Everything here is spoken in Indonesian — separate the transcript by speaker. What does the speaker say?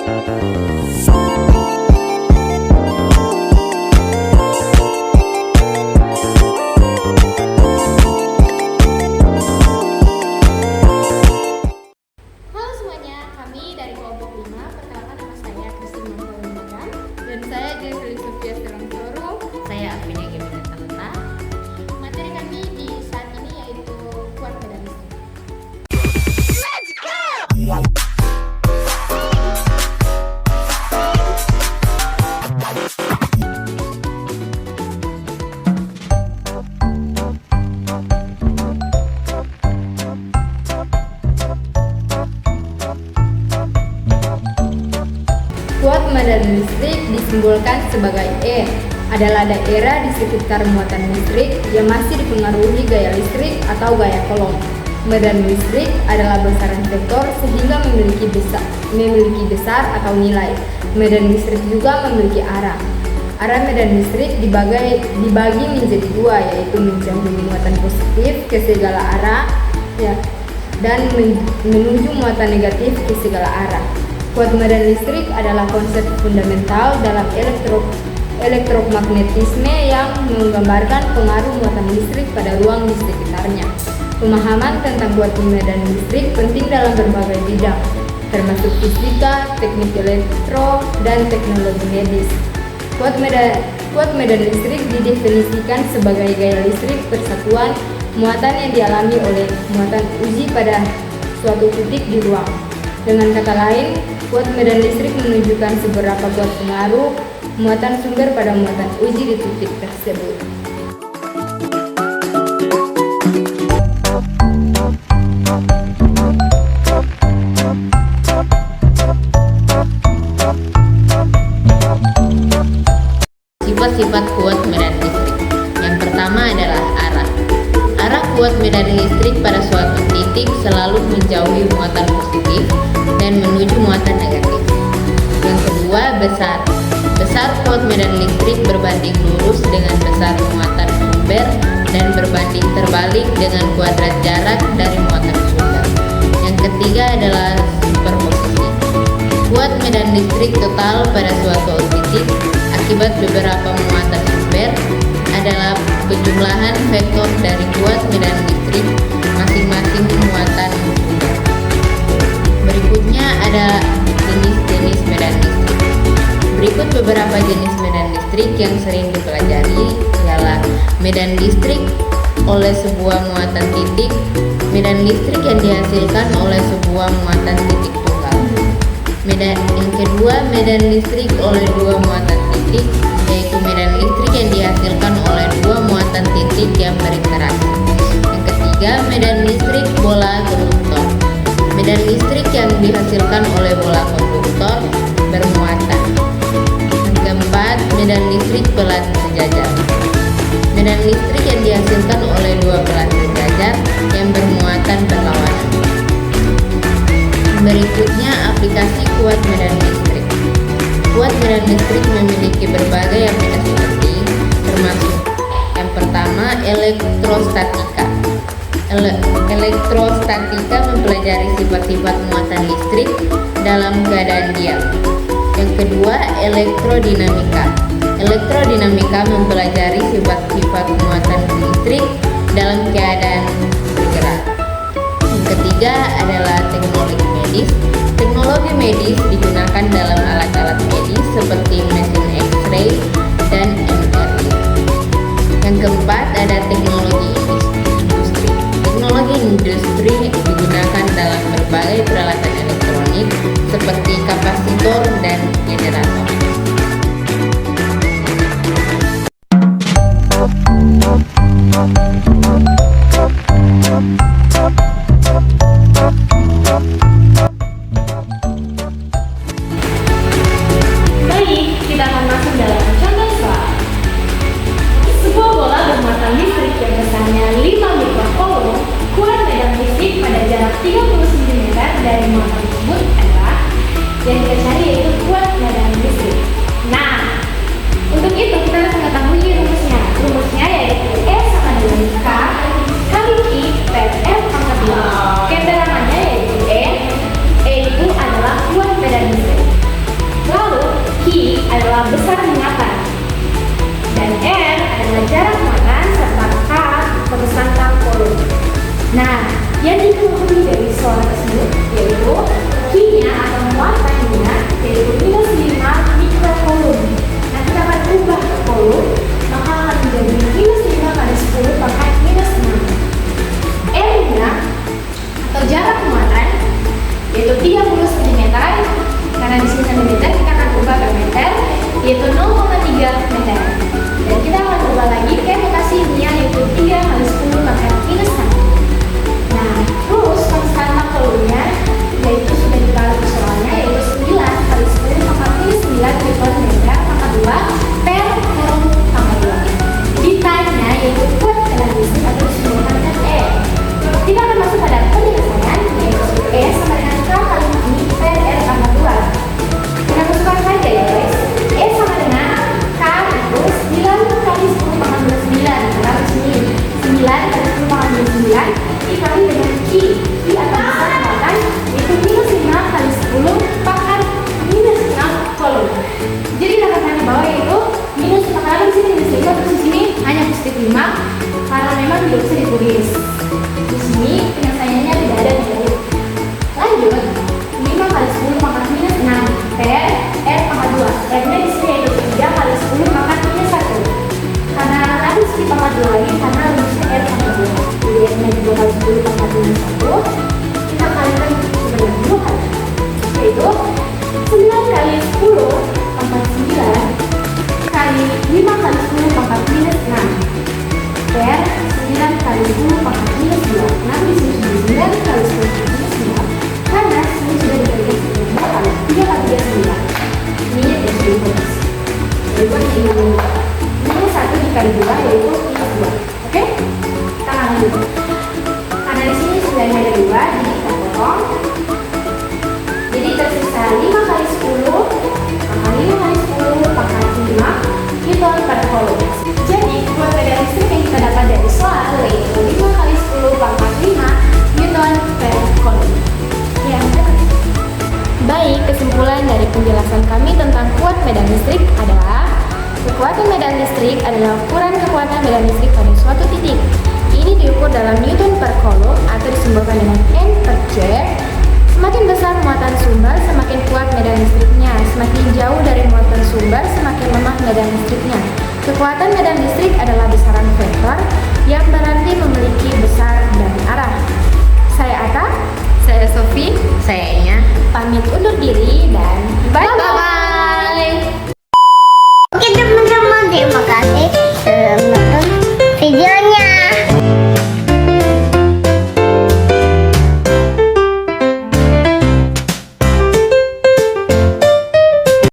Speaker 1: Halo semuanya, kami dari kelompok 5. Perkenalkan nama saya Christine Manuel dan saya Jeffrey Sofia Selangsoro.
Speaker 2: Saya Afina Gemina Talenta.
Speaker 1: Materi kami di saat ini yaitu kuat medan listrik. Kuat medan listrik disimbolkan sebagai E adalah daerah di sekitar muatan listrik yang masih dipengaruhi gaya listrik atau gaya Coulomb. Medan listrik adalah besaran vektor sehingga memiliki besar atau nilai. Medan listrik juga memiliki arah. Arah medan listrik dibagi menjadi dua, yaitu menjauhi muatan positif ke segala arah dan menuju muatan negatif ke segala arah. Kuat medan listrik adalah konsep fundamental dalam elektromagnetisme yang menggambarkan pengaruh muatan listrik pada ruang di sekitarnya. Pemahaman tentang kuat medan listrik penting dalam berbagai bidang, termasuk fisika, teknik elektro, dan teknologi medis. Kuat medan listrik didefinisikan sebagai gaya listrik persatuan muatan yang dialami oleh muatan uji pada suatu titik di ruang. Dengan kata lain, kuat medan listrik menunjukkan seberapa kuat pengaruh muatan sumber pada muatan uji di titik tersebut.
Speaker 2: Sifat-sifat kuat medan listrik. Yang pertama adalah arah. Arah kuat medan listrik pada suatu titik selalu menjauhi muatan positif dan menuju muatan negatif. Yang kedua, besar. Besar kuat medan listrik berbanding lurus dengan besar muatan sumber dan berbanding terbalik dengan kuadrat jarak dari muatan sumber. Yang ketiga adalah superposisi. Kuat medan listrik total pada suatu titik akibat beberapa muatan sumber adalah penjumlahan vektor dari kuat medan listrik masing-masing muatan sumber. Berikutnya ada jenis-jenis medan listrik. Berikut beberapa jenis medan listrik yang sering dipelajari ialah medan listrik oleh sebuah muatan titik, medan listrik yang dihasilkan oleh sebuah muatan titik tunggal. Yang kedua, medan listrik oleh dua muatan titik, yaitu medan listrik yang dihasilkan oleh dua muatan titik yang berinteraksi. Yang ketiga, medan listrik bola konduktor. Medan listrik yang dihasilkan oleh bola konduktor bermuatan. Yang keempat, medan listrik pelat sejajar. Medan listrik yang dihasilkan oleh dua pelat sejajar yang bermuatan berlawanan. Berikutnya, aplikasi kuat medan listrik. Kuat medan listrik memiliki berbagai aplikasi penting, termasuk yang pertama, elektrostatika. Elektrostatika mempelajari sifat-sifat muatan listrik dalam keadaan diam. Yang kedua, elektrodinamika. Elektrodinamika mempelajari sifat-sifat muatan listrik dalam keadaan bergerak. Yang ketiga adalah teknologi medis. Teknologi medis digunakan dalam alat-alat medis seperti mesin X-ray dan MRI. Yang keempat ada teknologi industri. Teknologi industri digunakan dalam berbagai peralatan elektronik seperti kapasitor dan generator.
Speaker 1: Baik, kita akan masuk dalam contoh soal. Sebuah bola bermuatan listrik yang besarnya 5 mikrocoulomb, kuat medan listrik pada jarak 30 cm dari muatan tersebut adalah yang
Speaker 3: 30 cm. Karena di sini cm, kita akan ubah ke meter, yaitu 0,3 meter. Dan kita akan ubah lagi ke notasinya, yaitu 3 kali 10 pangkat minus 1. Nah, terus konstan volunya yaitu sudah dibalik soalnya, yaitu 9 kali 10 pangkat minus 9 Newton meter pangkat 2 per pangkat 2. Ditanya yaitu kuat medan listrik atau disimbolkan dengan E. Kita akan masuk pada penjelasan, yaitu E sama dengan K kali I per R pangkat 2. Kita masukkan saja ya guys. E sama dengan K itu 9 kali 10 pangkat minus 9. Karena di sini 9 kali 10 pangkat minus 9 dikali dengan Q. Q akan bisa dikatakan itu minus 5 kali 10 pangkat minus 6 kolom. Jadi dapatkan di bawah itu minus 5 kali di sini minus 5, terus di sini hanya positif 5 karena memang tidak bisa ditulis. Di sini penyelesaiannya tidak ada di bawah. Lanjut, 5 kali 10 pangkat minus 6 per R pangkat 2. R-nya di sini yaitu 3 kali 10 pangkat minus 1. Karena nanti di pangkat 2 lagi karena rumusnya R pangkat 2. Jadi R-nya 2 kali 10 pangkat minus 1. Kita kalikan sebanyak 2 kali. Yaitu 9 kali 10 pangkat 9 kali 5 kali 10 pangkat minus 6 per 9 kali 10 pangkat minus 2. Nanti di sini 9 kali 10 pangkat minus 2 karena sini sudah diberikan sebelumnya kali 3 kali 3 9. Ini ya sudah diberikan. Jadi minus 1 dikali 2 yaitu minus 2. Oke? Kita lanjut. Karena di sini sudah ada 2, jadi kita potong. Jadi tersisa 5 kali 10 pangkat 5 kali 10 pangkat 5 Newton per kolom. Jadi kuat medan listrik yang kita dapat dari soal yaitu 5 kali 10 pangkat 5 Newton per kolom. Ya,
Speaker 1: Baik, kesimpulan dari penjelasan kami tentang kuat medan listrik adalah kekuatan medan listrik adalah ukuran kekuatan medan listrik pada suatu titik. Ini diukur dalam Newton per kolom atau disimbolkan dengan N per J. Semakin besar muatan sumber, semakin kuat medan listriknya. Semakin jauh dari muatan sumber, semakin lemah medan listriknya. Kekuatan medan listrik adalah besaran vektor yang berarti memiliki besar dan arah. Saya Ata,
Speaker 2: Saya Sofi, saya Enya.
Speaker 1: pamit undur diri dan bye-bye.